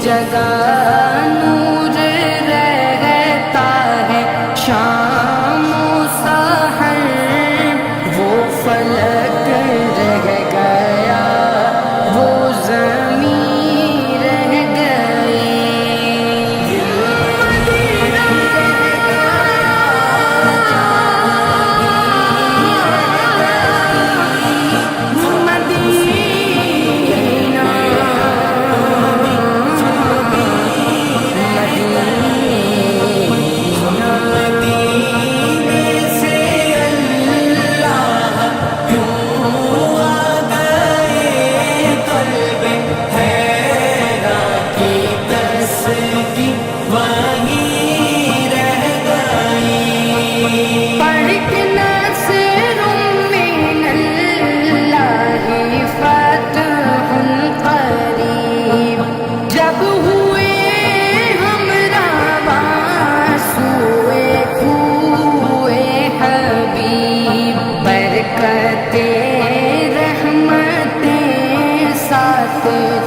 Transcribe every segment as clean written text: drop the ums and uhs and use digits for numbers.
جگہ نور رہتا ہے شام و سحر، وہ فلک رہ گیا وہ زمین رہ گئی۔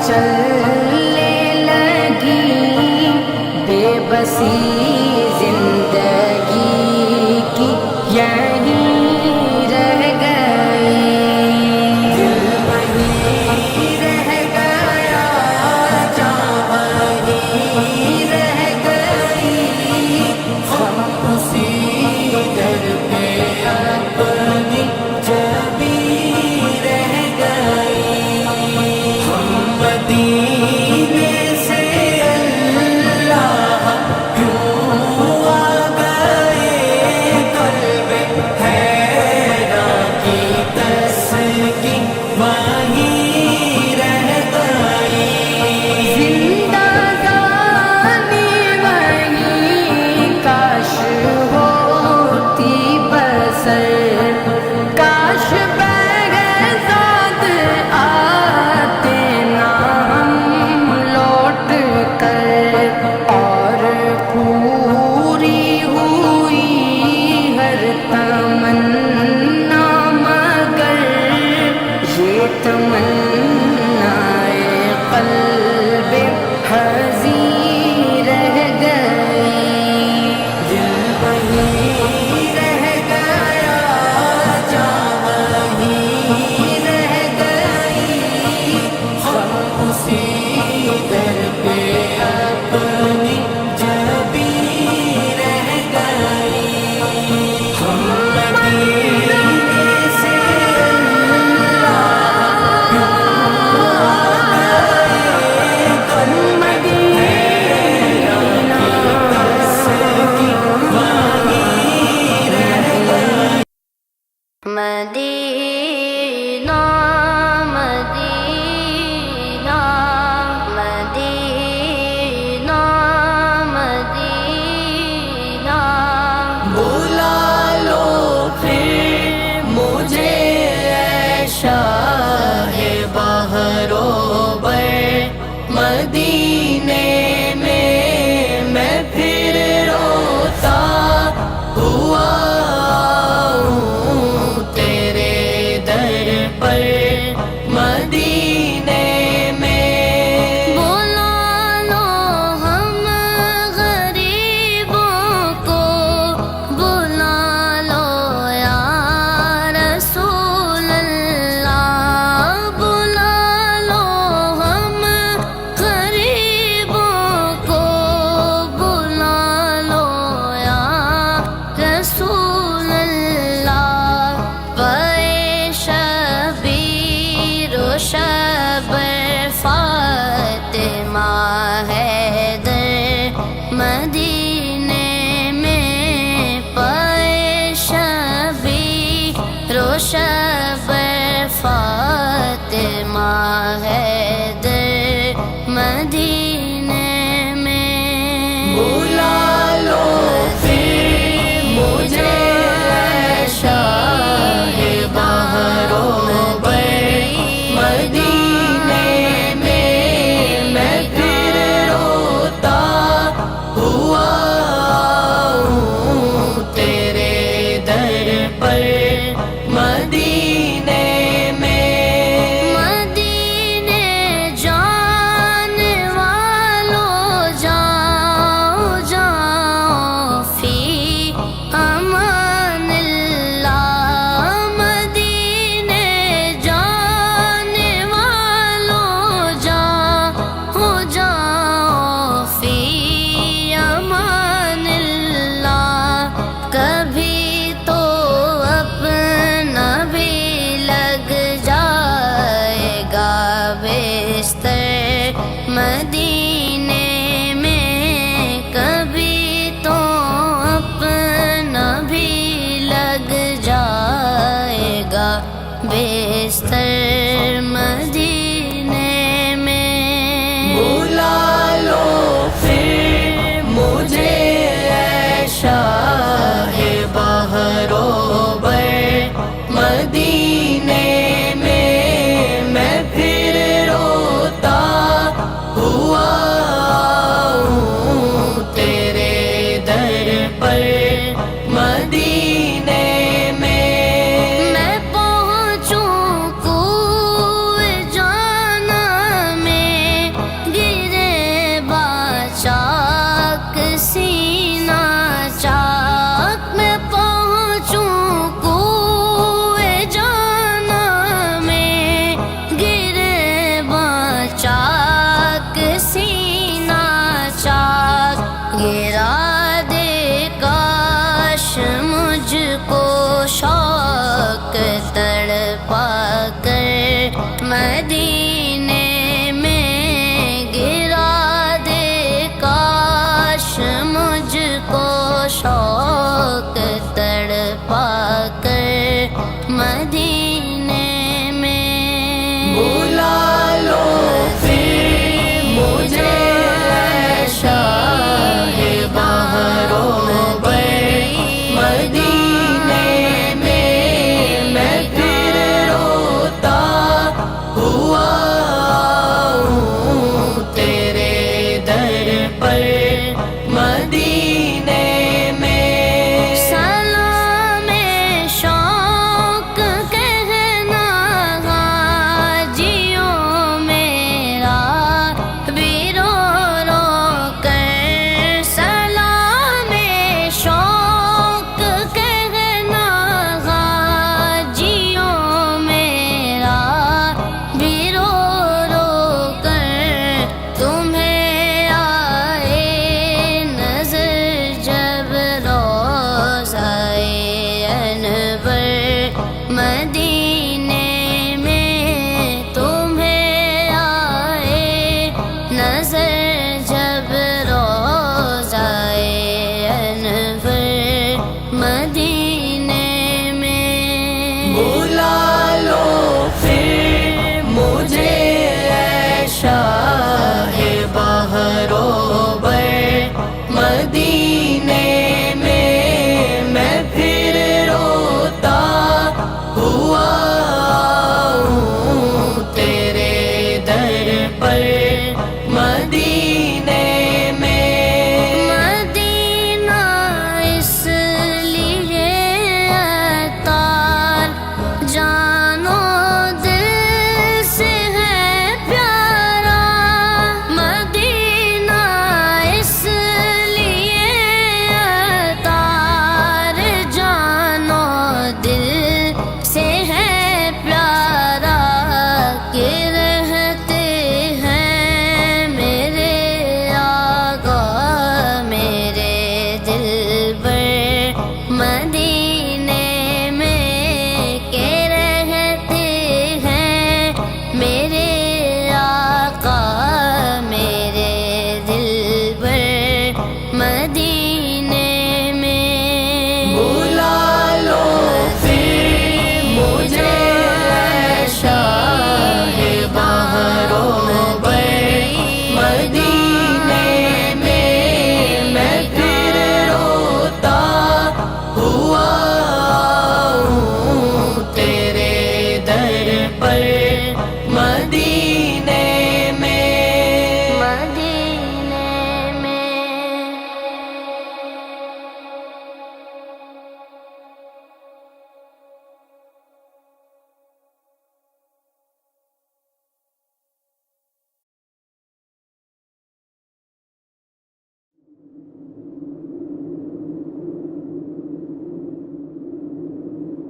چلنے لگی بے بسی زندگی کی یہیں رہ گئی، دل وہیں رہ گیا جہاں وہیں رہ گئی، ہم اسی در پہ اپنی جبیں رہ گئی، مدینے سے اللہ کیوں آ گئے، قلب حیران کی تسکین وہیں رہ گئی، زندگانی وہیں کاش ہوتی بسر، کاش بغزاد آتے اور پوری ہوئی ہر تمنا، مگر یہ تمنا قلب حزین رہ گئی، دل وہیں رہ گیا جہاں وہیں رہ گئی، ہم اسی در پہ اپنی جبیں رہ گئی، ہم مدینے سے اللہ کیوں آ گئے، مدینہ کی وہیں رہ گئی، مدینہ مدینہ مدینہ مدینہ، بلا لو پھر مجھے اے شاہ بحر و بر، مدینے میں پھر روتا ہوا ہوں تیرے در پر، مدینے میں بلا لو ہم غریبوں کو، بلا لو یا رسول اللہ، بلا لو ہم غریبوں کو، بلا لو یا رسول اللہ، پے شبیر و شبر فاطمہ حیدر، مدینے میں پے شبیر و شبر فاطمہ حیدر، مدینے میں بلا لو پھر مجھے اے شاہ بحر و بر، مدینے میں پھر روتا ہوا ہوں تیرے در پر، مدینے میں مدینے جان مدینے میں کبھی تو اپنا بھی لگ جائے گا بستر مدینے میں بلا لو پھر مجھے اے شاہ بحر و بر مدینے میں میں پھر روتا ہوا آؤں تیرے در پر مدینے میں پہنچوں کوئے جانا میں گرے باچاک سینہ چاک میں پہنچوں کوئے جانا میں گرے باچاک سینہ چاک گرا دے کاش مجھ کو شوق تڑپا کر مدینے میں گرا دے کاش مجھ کو شوق تڑپا کر مدینے میں بلا لو پھر مجھے اے شاہ بحر و بر مدینے میں میں پھر روتا ہوا آؤں تیرے در پر مدینے میں سلام شوق کہنا غازیوں میرا بھی رو رو کر سلام شوق کہنا غازیوں میرا بھی رو رو کر تمہیں آئے نظر جب روضۂ انور مدینے میں تمہیں آئے نظر جب روضۂ انور مدینے میں بلا لو پھر مجھے اے شاہ بحر و بر مدینے میں میں پھر روتا ہوا آؤں تیرے در پر مدینے میں مدینہ اس لیے عطار جانو دل سے ہے پیارا مدینہ اس لیے عطار جانو دل سے ہے پیارا کہ رہتے ہیں میرے آقا میرے دل پر مدینے میں کہ رہتے ہیں میرے آقا میرے دل پر مدینے میں بلا لو پھر مجھے اے شاہ بحر و بر مدینے میں میں پھر روتا ہوا آؤں تیرے در پر مدینے میں مدینے میں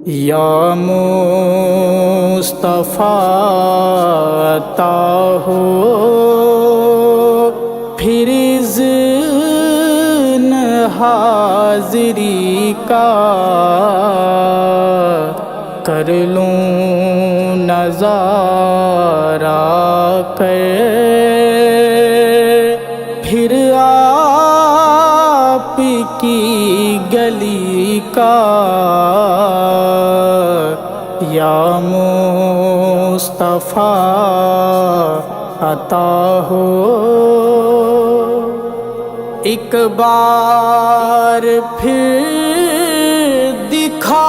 یا مصطفیٰ عطا ہو پھر اذن حاضری کا کر لوں نظارہ کر پھر آپ کی گلی کا یا مصطفیٰ عطا ہو. ایک بار پھر دکھا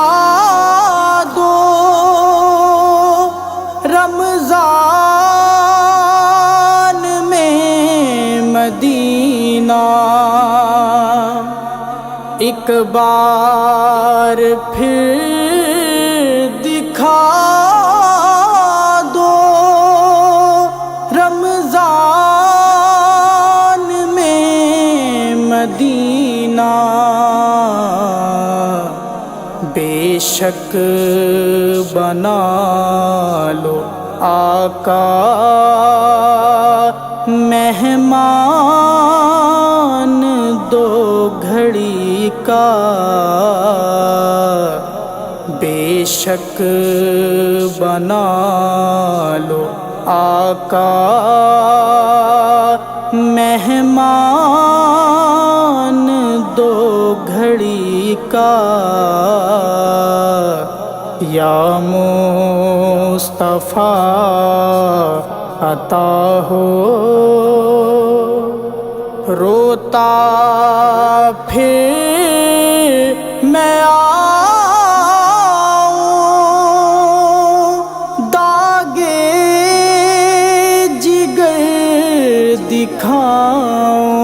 دو رمضان میں مدینہ. ایک بار پھر دکھا دو رمضان میں مدینہ. بے شک بنا لو آقا مہمان دو گھڑی کا. بے شک بنا لو آقا مہمان دو گھڑی کا یا مصطفیٰ عطا ہو. روتا پھر میں آؤں داغے جگر دکھاؤں.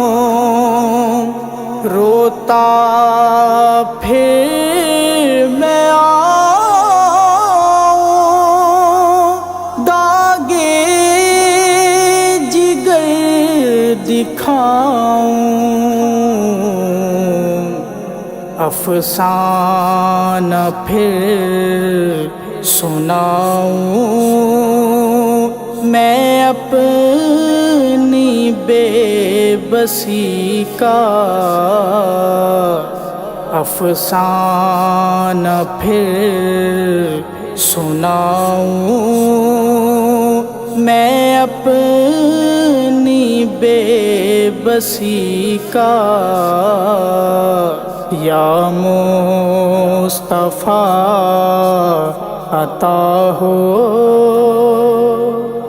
روتا پھر میں آؤں داغے جگر دکھاؤں. افسانہ پھر سناؤں میں اپنی بے بسی کا. افسانہ پھر سناؤں میں اپنی بے بسی کا یا مصطفیٰ عطا ہو.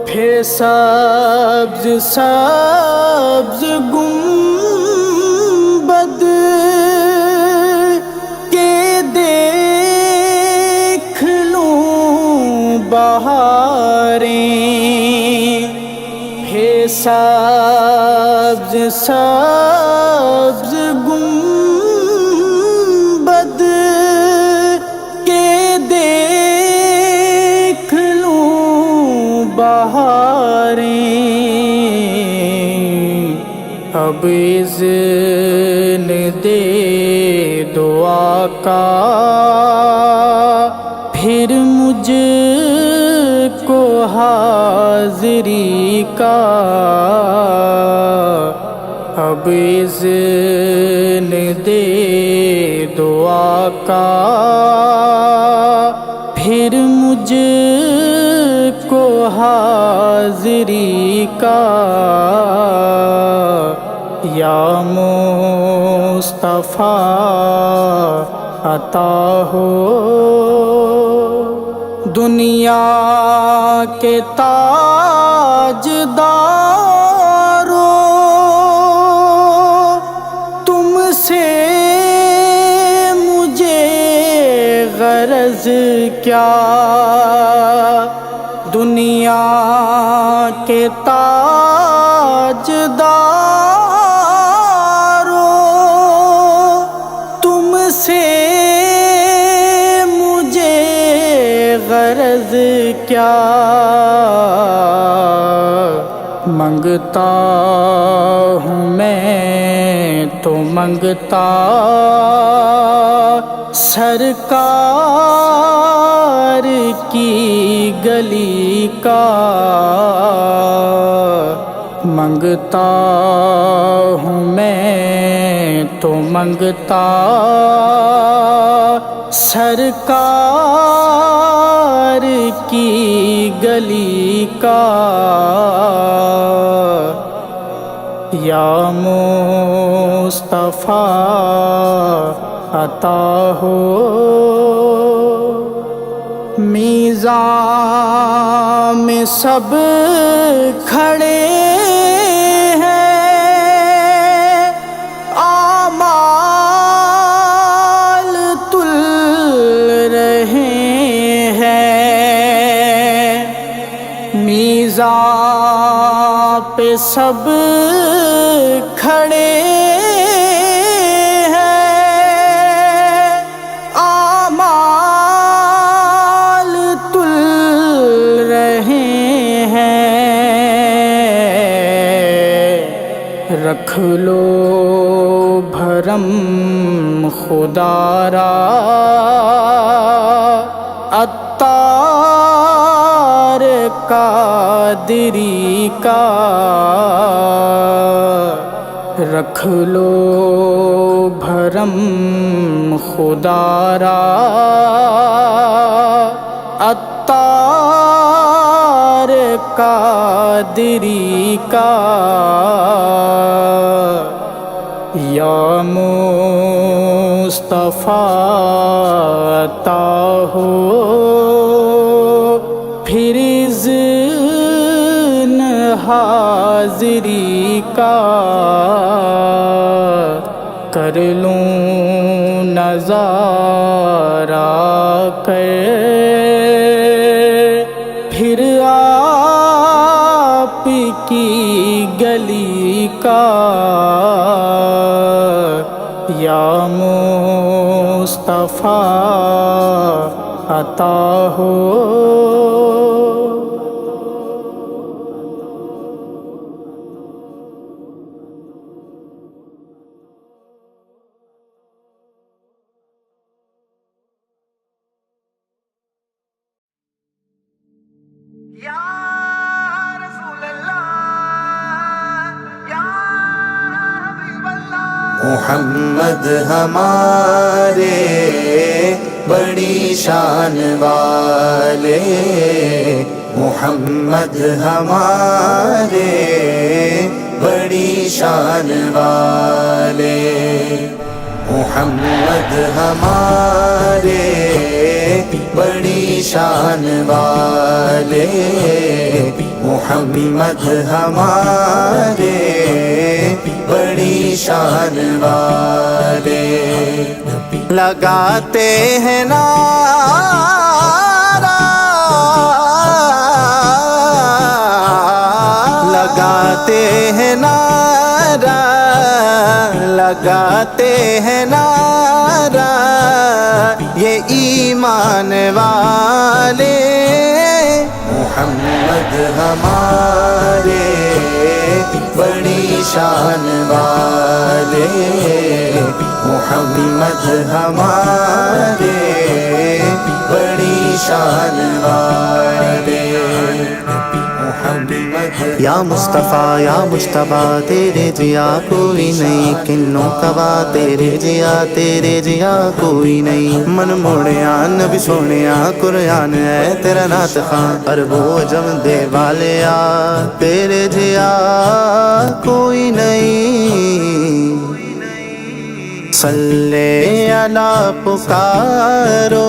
پھر سبز سبز گنبد کے دیکھ لوں بہاریں. پھر سبز سبز گنبد کے دیکھ لوں بہاریں. اب اذن دے دو آقا پھر مجھ کو حاضری کا. اب اذن دے دو آقا پھر مجھ کو حاضری کا یا مصطفیٰ عطا ہو. دنیا کے تاجداروں تم سے مجھے غرض کیا. دنیا کے تاجداروں تم سے مجھے غرض کیا. منگتا ہوں میں تو منگتا سرکار کی گلی کا. منگتا ہوں میں تو منگتا سرکار کی گلی کا یا مصطفیٰ عطا ہو میزان میں سب کھڑے ہیں اعمال تل رہے ہیں میزان پہ سب کھڑے رکھ لو بھرم خدا را عطار قادری کا رکھ لو بھرم خدا را عطار قادری کا یا مصطفیٰ عطا ہو پھر اذن حاضری کا کر لوں نظارہ کر پھر آپ کی گلی کا یا مصطفیٰ عطا ہو محمد ہمارے بڑی شان والے محمد ہمارے بڑی شان والے محمد ہمارے بڑی شان والے محمد ہمارے بڑی شان والے لگاتے ہیں نعرہ لگاتے ہیں نعرہ لگاتے ہیں نعرہ یہ ایمان والے محمد ہمارے بڑی شان والے محمد ہمارے بڑی شان والے یا مصطفیٰ یا مجتبیٰ تیرے جیا کوئی نہیں کنوں کوا تیرے جیا کوئی نہیں من موڑیا نبی سونیا قرآن ہے تیرا نعت خان عربو جم دے والیا تیرے جیا کوئی نہیں صلی اللہ پکارو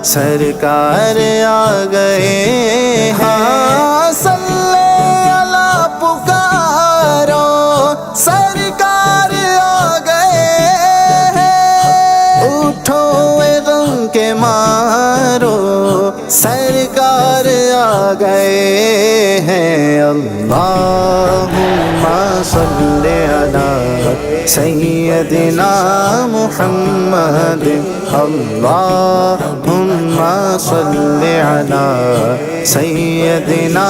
سرکار آ گئے ہاں صلی اللہ پکارو سرکار آ گئے اٹھو غم کے مارو سرکار آ گئے ہیں اللہم صلی علی سیدنا محمد اللہم صلی علی سیدنا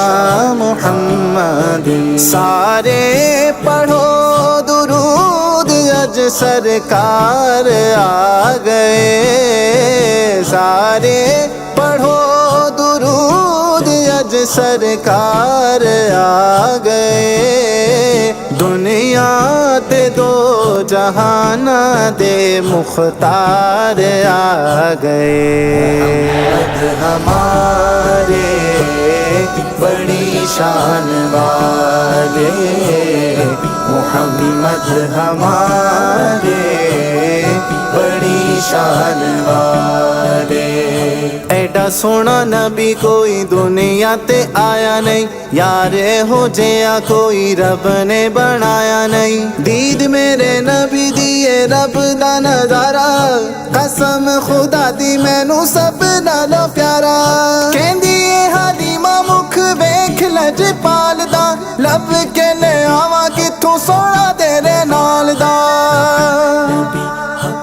محمد سارے پڑھو درود اج سرکار آ گئے سارے پڑھو درود اج سرکار آ گئے دنیا رحمت دو جہان دے مختار آ گئے ہمارے بڑی شان والے محمد ہمارے بڑی شان والے ایڈا سونا نبی کوئی دنیا تے آیا نہیں یار ہو جیا کوئی رب نے بنایا نہیں دید میرے نبی دیے رب دا نظارہ قسم خدا دی مینوں سب نالوں پیارا کہندی اے حلیمہ مکھ ویکھ لج پال دا لب کے لے آواں کتھوں سونا تیرے نال دا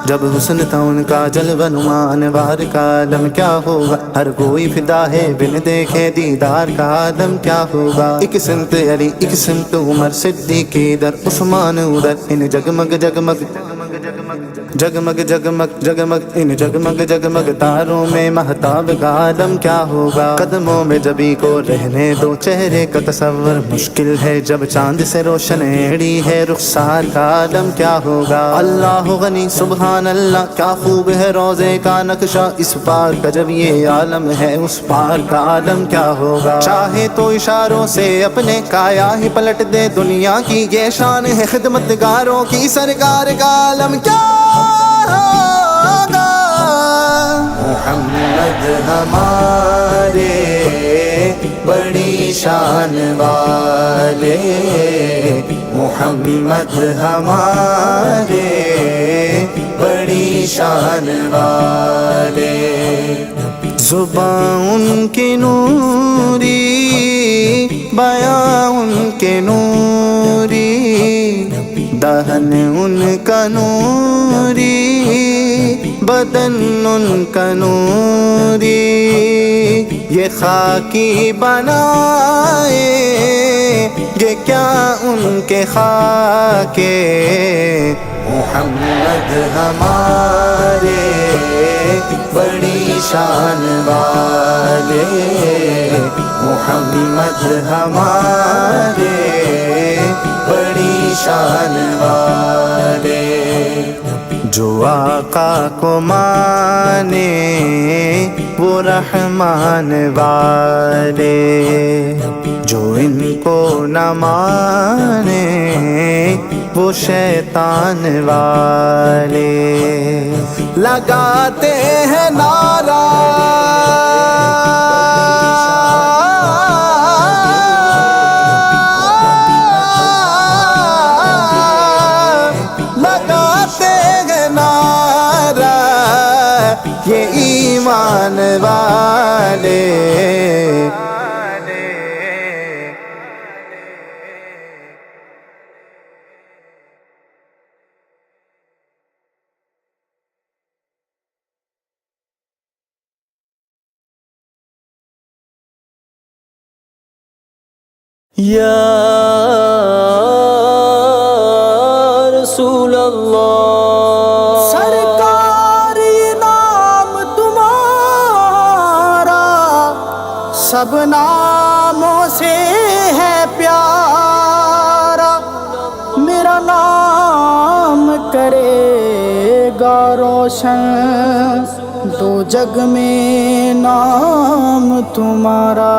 جب حسن تھا ان کا جلوہ نما انوار کا عالم کیا ہوگا ہر کوئی فدا ہے بن دیکھے دیدار کا عالم کیا ہوگا ایک سمت علی ایک سمت عمر صدیق ادھر عثمان ادھر ان جگمگ جگمگ جگمگ جگمگ جگمگ ان جگمگ جگمگ تاروں میں مہتاب کا عالم کیا ہوگا قدموں میں جبھی کو رہنے دو چہرے کا تصور مشکل ہے جب چاند سے روشن ایڑی ہے رخسار کا عالم کیا ہوگا اللہ غنی سبحان اللہ کیا خوب ہے روزے کا نقشہ اس پار کا جب یہ عالم ہے اس پار کا عالم کیا ہوگا چاہے تو اشاروں سے اپنے کایا ہی پلٹ دے دنیا کی یہ شان ہے خدمت گاروں کی سرکار کا عالم کیا ہوگا محمد ہمارے بڑی شان والے محمد ہمارے بڑی شان والے زبان ان کی نوری بیان ان کے نوری دہن ان کا نوری بدن ان کا نوری یہ خاکی بنائے یہ کیا ان کے خاکے محمد ہمارے بڑی شان والے محمد ہمارے بڑی شان والے جو آقا کو مانے وہ رحمان والے جو ان کو نہ مانے وہ شیطان والے لگاتے ہیں نعرہ لگاتے ہیں نعرہ یہ ایمان والے یا رسول اللہ سرکار یہ نام تمہارا سب ناموں سے ہے پیارا میرا نام کرے گا روشن دو جگ میں نام تمہارا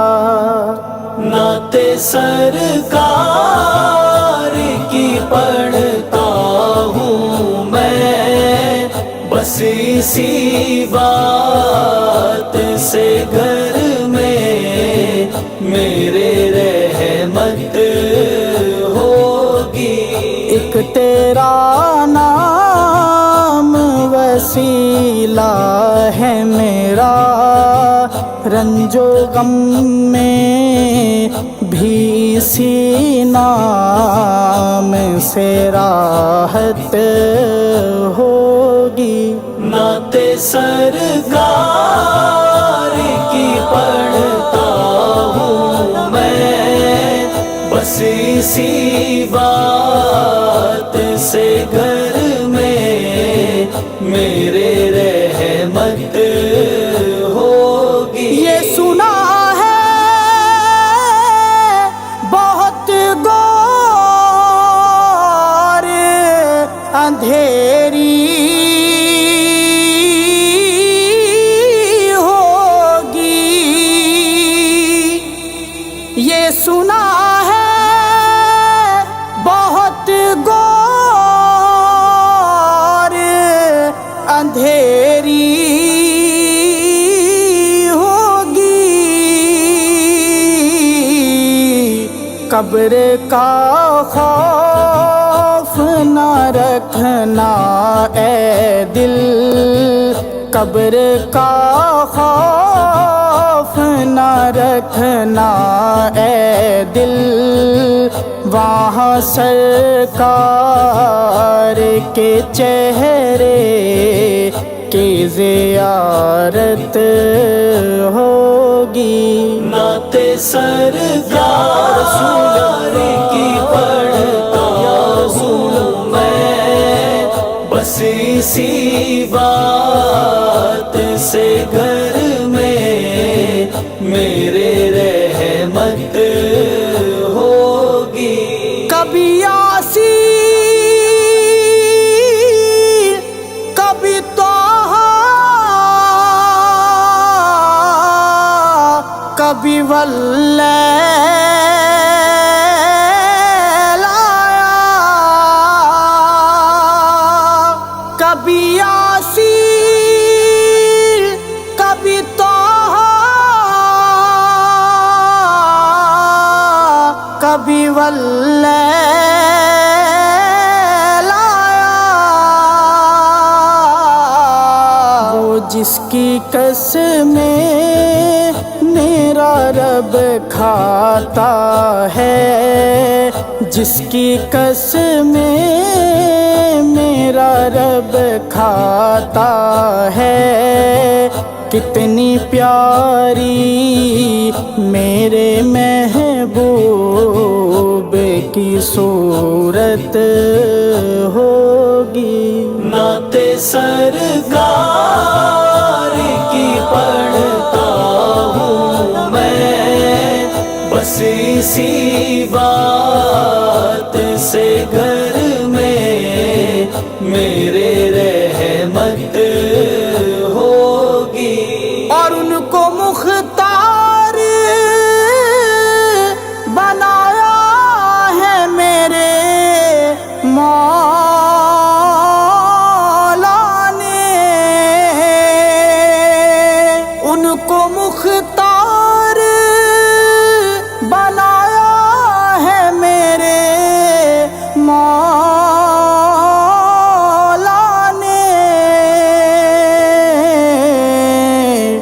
نعت سرکار کی پڑھتا ہوں میں بس اسی بات سے گھر میں میرے رحمت ہوگی ایک تیرا نام وسیلہ ہے میرا رنج و غم میں بھی اسی نام سے راحت ہوگی نعت سرکار کی پڑھتا ہوں میں بس اسی بات سے گھر میں میرے رحمت ہوگی یہ سنا ہے بہت غور اندھیری ہوگی، یہ سنا ہے بہت غور اندھیری ہوگی، قبر کا خوف نہ رکھنا اے دل، قبر کا خوف نہ رکھنا اے دل، وہاں سرکار کے چہرے کی زیارت ہوگی۔ نعت سرکار کی پڑھتا ہوں میں، بس اسی بات سے گھر میں میرے رحمت ہوگی۔ کبھی آسی کبھی توہا کبھی واللیل آیا، کبھی آسی کبھی توہا کبھی واللیل آیا، وہ جس کی قسمیں میرا رب کھاتا ہے، جس کی قسمیں میرا رب کھاتا ہے، کتنی پیاری میرے محبوب کی صورت ہوگی۔ نعت سرکار کی پڑھتا ہوں میں، بس اسی بات سے گھر میں میرے رحمت ہوگی۔ اور ان کو مختار بنایا ہے میرے مولا نے، ان کو مختار بنایا ہے میرے مولا نے،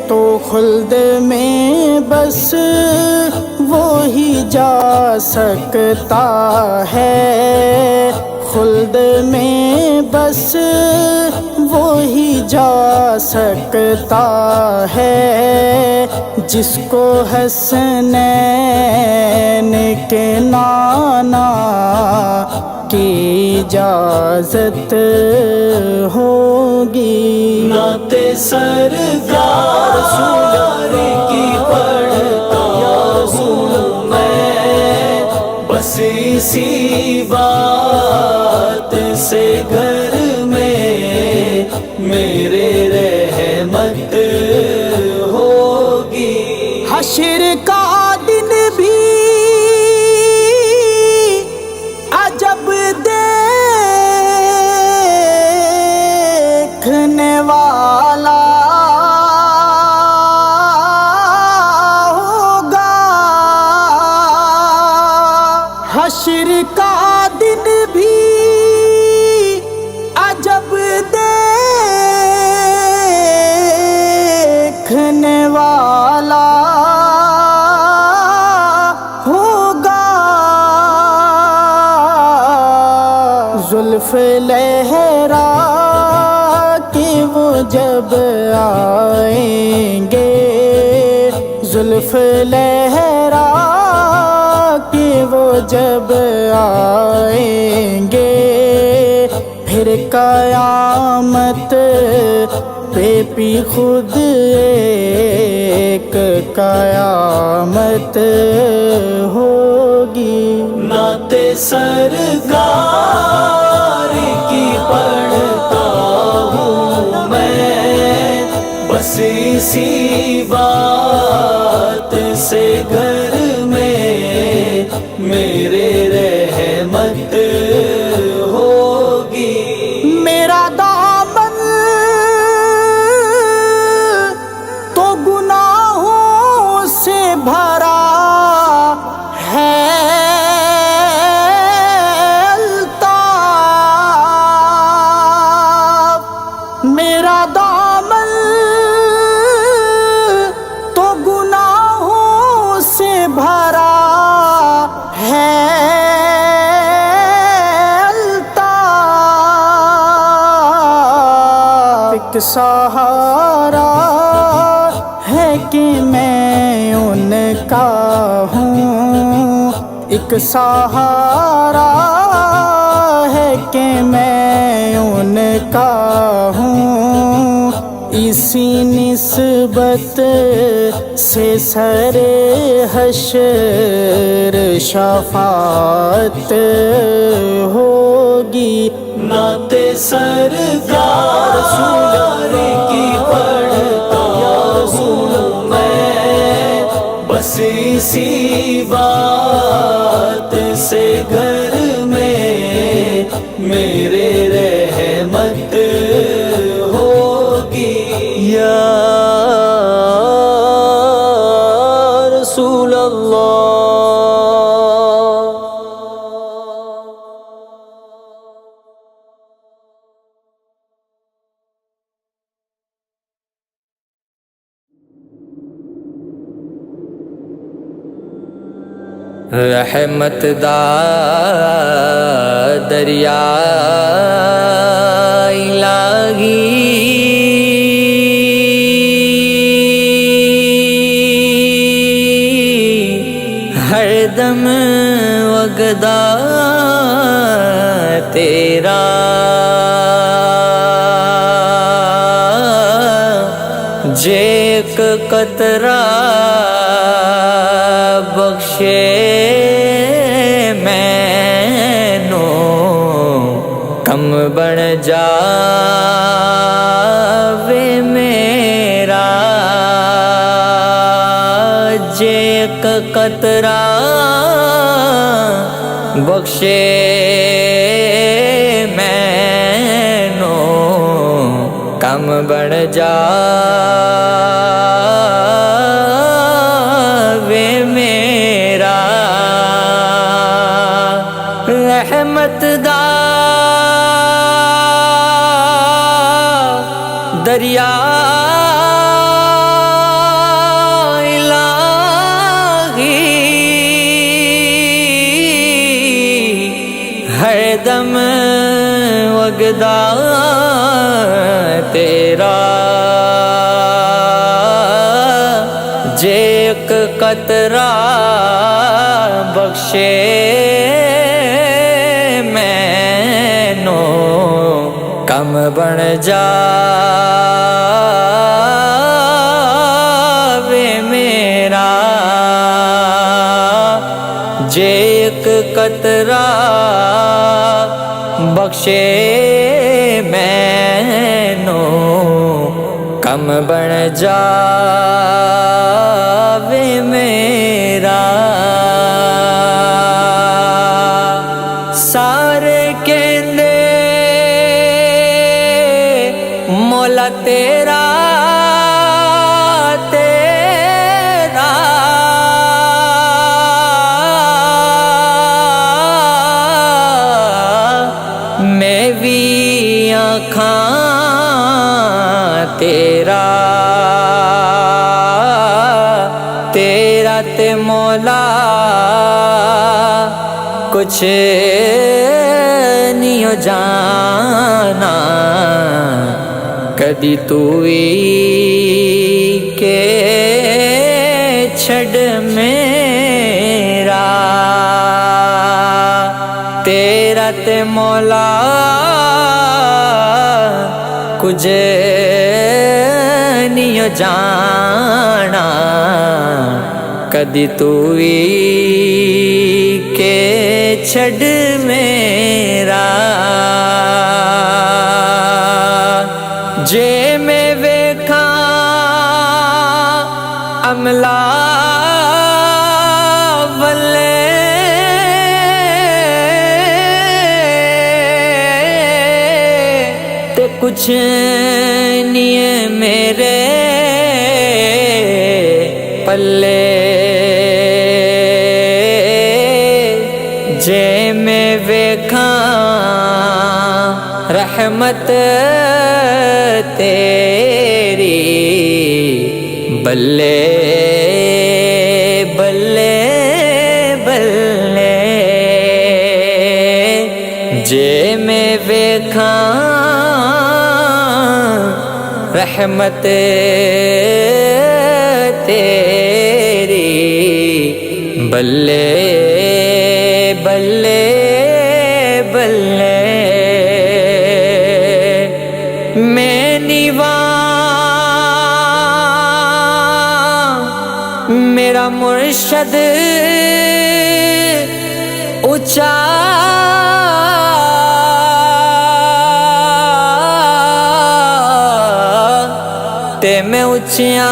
تو خلد میں بس وہی جا سکتا ہے، خلد میں بس وہی جا سکتا ہے، جس کو حسنین کے نانا کی اجازت ہوگی۔ نعت سرکار کی پڑھتا ہوں میں، بس اسی بات سے گھر میں میرے رحمت ہوگی۔ حشر کا دن بھی عجب دیکھنے والا ہوگا، حشر کا دن بھی عجب دیکھنے والا ہوگا، زلف لہرا کے وہ جب آئیں گے، زلف لہرا کے وہ جب آئیں گے، پھر قیامت پہ بھی خود ایک قیامت ہوگی۔ نعت سرکار کی ایک سہارا ہے کہ میں ان کا ہوں، ایک سہارا ہے کہ میں ان کا ہوں، اسی نسبت سے سر حشر شفاعت ہوگی۔ نعت سرکار کی پڑھتا ہوں میں، بس اسی بات سے گھر میں میرے رحمت ہوگی۔ یا رسول اللہ، رحمت دا دریا الہی، ہر دم وگدا تیرا، جے ایک قطرہ بخشے مینوں کم بن جاوے میرا، جے ایک قطرہ بخشے مینوں کم بن جاوے میرا، رحمت دا دریا الہی، ہر دم وگدا تیرا، جے ایک قطرہ بخشے مینوں کم بن جاوے میرا، جے ایک قطرہ بخشے مینوں کم بن جاوے میرا، سارے کہندے مولا تیرا تیرا، میں بھی آکھاں تیرا، تیرا تے مولا کچھ نہیں ہو جانا، کدی تو ہی کے چھڑ میرا، تیرا تے مولا کچھ نہیں ہو جانا، کدی تو ہی کے چھڑ میرا، جے میں ویکھاں عملہ والے تے کچھ نہیں ہے میرے پلے، جے میں ویکھاں رحمت تیری بلے بلے بلے، جے میں ویکھاں رحمت تیری بلے بلے بلے میں نیواں میرا مرشد اونچا تے میں اونچیاں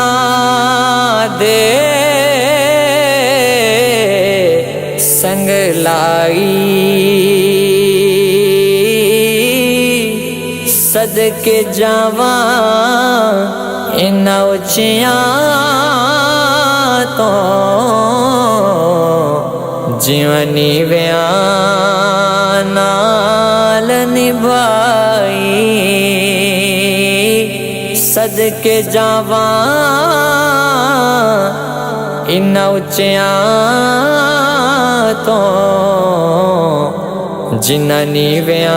دے سنگ لائی صدقے جاواں انہاں اونچیاں تو جیونی ویاں نال نبھائی صدقے جاواں انہاں اونچیاں تو جنہاں نیویاں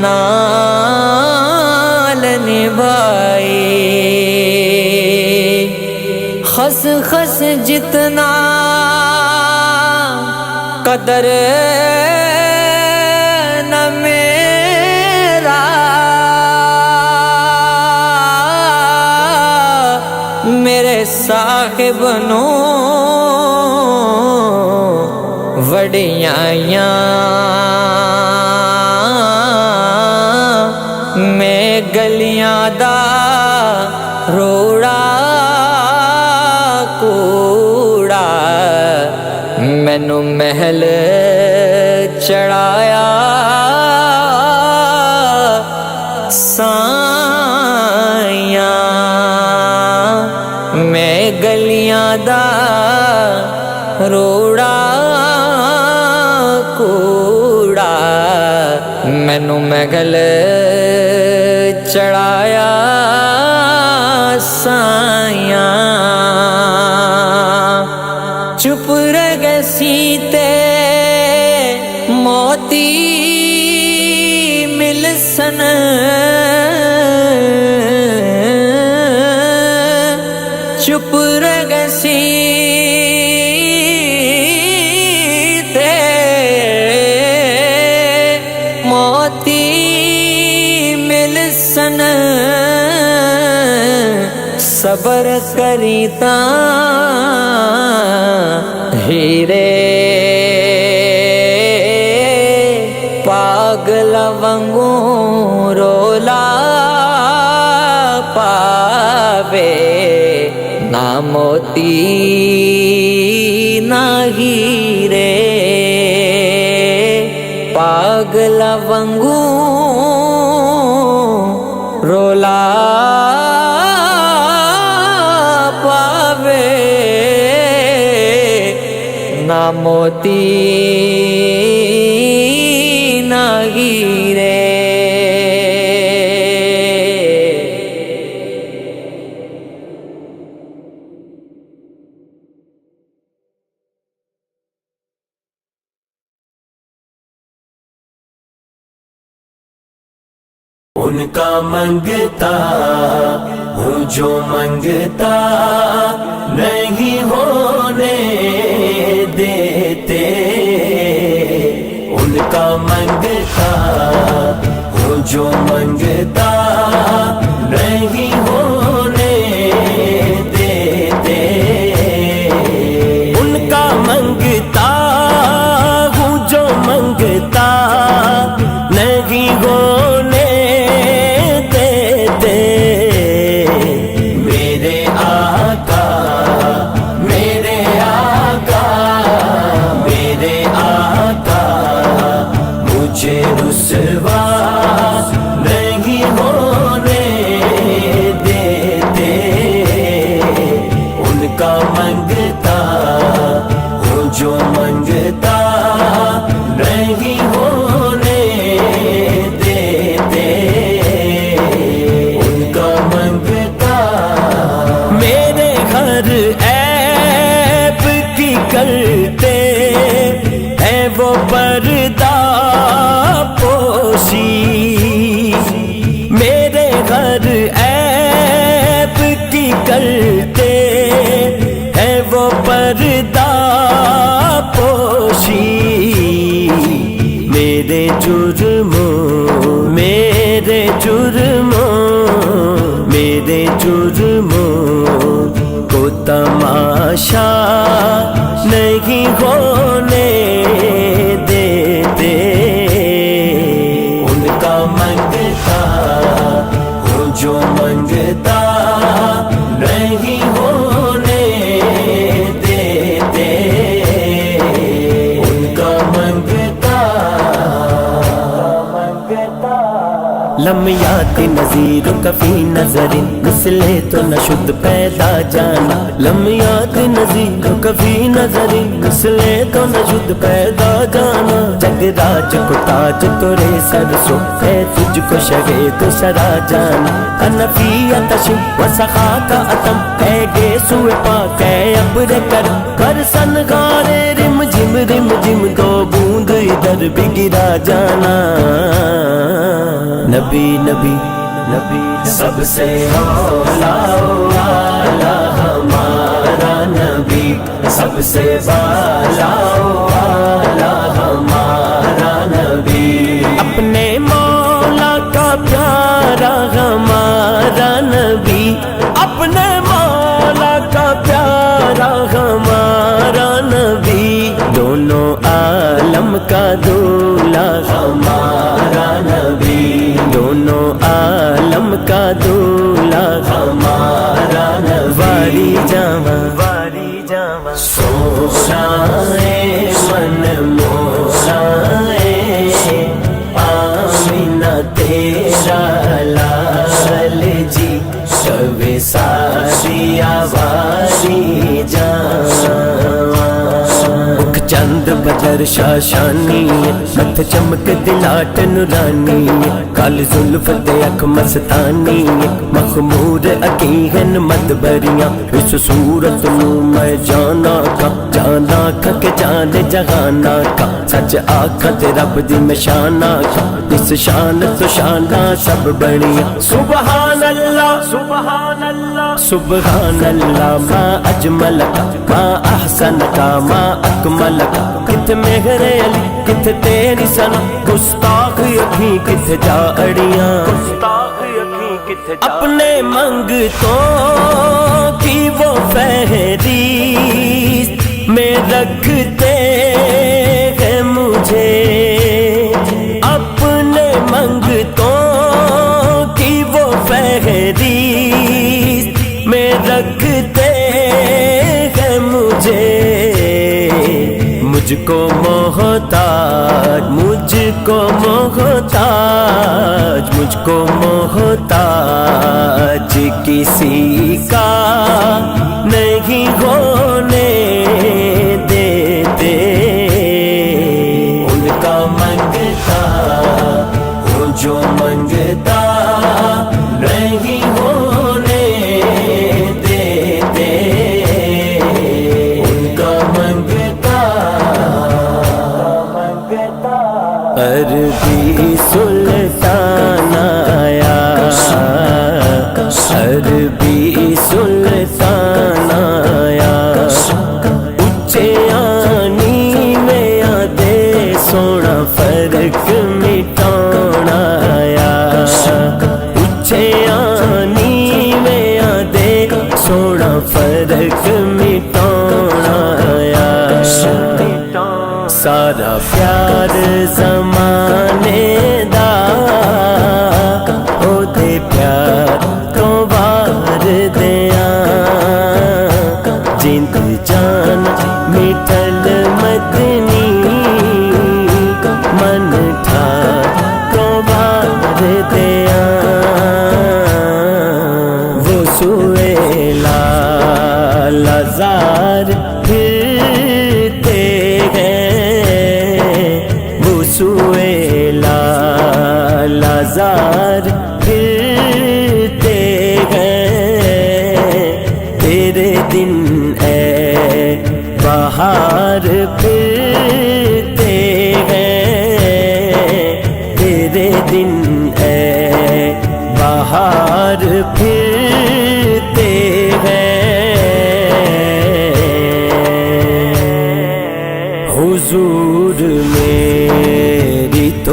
نال نبھائی خس خس جتنا قدر نہ میرا میرے صاحب نو وڈیائیاں میں گلیاں دا روڑا کوڑا مینو محل چڑھایا سائیاں میں گلیاں دا روڑا کوڑا مینو محل چڑھایا سائیاں چپ رہ گئے سیتے موتی مل سن چپ رہ گئے سیتے موتی مل سن صبر کریتا ہیرے پاگل وانگوں رولا پاوے نہ موتی نہ ہیرے پاگل وانگوں رولا نہ موتی نہ ہیرے ان کا منگتا ہوں جو منگتا نہیں ہونے دیتے ان کا منگتا ہوں جو منگتا نہیں ہونے دیتے ان کا منگتا ہوں جو منگتا نہیں ہونے دیتے میرے آقا میرے آقا میرے آقا مجھے رسوا نہیں ہونے دیتے ان کا منگتا ہوں جو منگتا نہیں ہونے دیتے ان کا منگتا میرے گھر عیب کی کرتے ہیں وہ پردہ پوشی میرے جرموں میرے جرموں میرے جرموں کو تماشا نہیں ہونے دیتے ان کا منگتا ہوں جو منگتا نہیں ہونے دیتے ان کا منگتا لمیات نظیر کفی نظر مثل تو نشد پیدا جانا لمیات نظیر کفی نظر مثل تو نشد پیدا جانا جگ راج کو تاج تورے سر سو ہے تجھ کو شگے تو سرا جانا انفی اتش و سخا کا اتم ہے گے سوئے پاک ہے ابر کرم برسن گارے رم جم دو بوند ادھر بھی گرا جانا نبی نبی نبی سب سے اولا والا ہمارا نبی سب سے بالا والا ہمارا نبی اپنے مولا کا پیارا ہمارا نبی اپنے مولا کا پیارا ہمارا نبی دونوں عالم کا دولا ہمارا نبی دونوں عالم کا دولا ہمارا نبی واری جاواں سوشائے من موشائے آمینہ تیرا لال جی شب ساری آواری جاواں چند بجر شاشانی مت چمک دلاٹ نورانی کال زلف تے اکھ مستانی مخمور اکیہن مدبریاں اس صورت نو میں جانا کا کہ جان جہانا کا سچ آکھاں تے رب دی مشانہ کا اس شان تو شانہ سب بڑیاں سبحان اللہ سبحان اللہ سبحان اللہ ما اجمل کا ما احسن کا ما اکمل کت مہر علی کت تیری سنا گستاخ اکھیں کت جا اڑیاں اپنے منگتوں کی وہ فہرست میں رکھتے ہیں مجھے اپنے منگتوں کی وہ فہرست میں رکھتے ہیں مجھے مجھ کو محتاج مجھ کو محتاج مجھ کو محتاج کسی کا نہیں ہونے دیتے ان کا منگتا ہوں جو منگتا نہیں ہونے دیتے ان کا منگتا عربی سلطان آیا عربی سلطان آیا اچھے آنی میں آدھے سونا فرق مٹانا آیا اچھے آنی میں آدھے سونا فرق مٹانا آیا سارا پیار زمانے دا او دے پیار تو بار دیاں جند جان مٹھل مدنی من تھا تو بار دیاں وہ سوئے لازار پھرتے سوئے لازار پھرتے ہیں تیرے دن اے بہار پھرتے ہیں تیرے دن اے بہار پھرتے ہیں حضور میری تو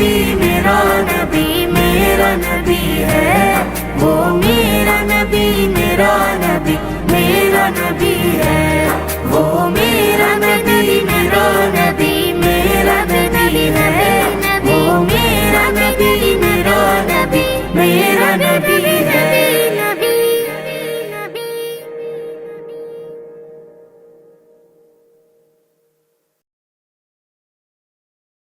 نبی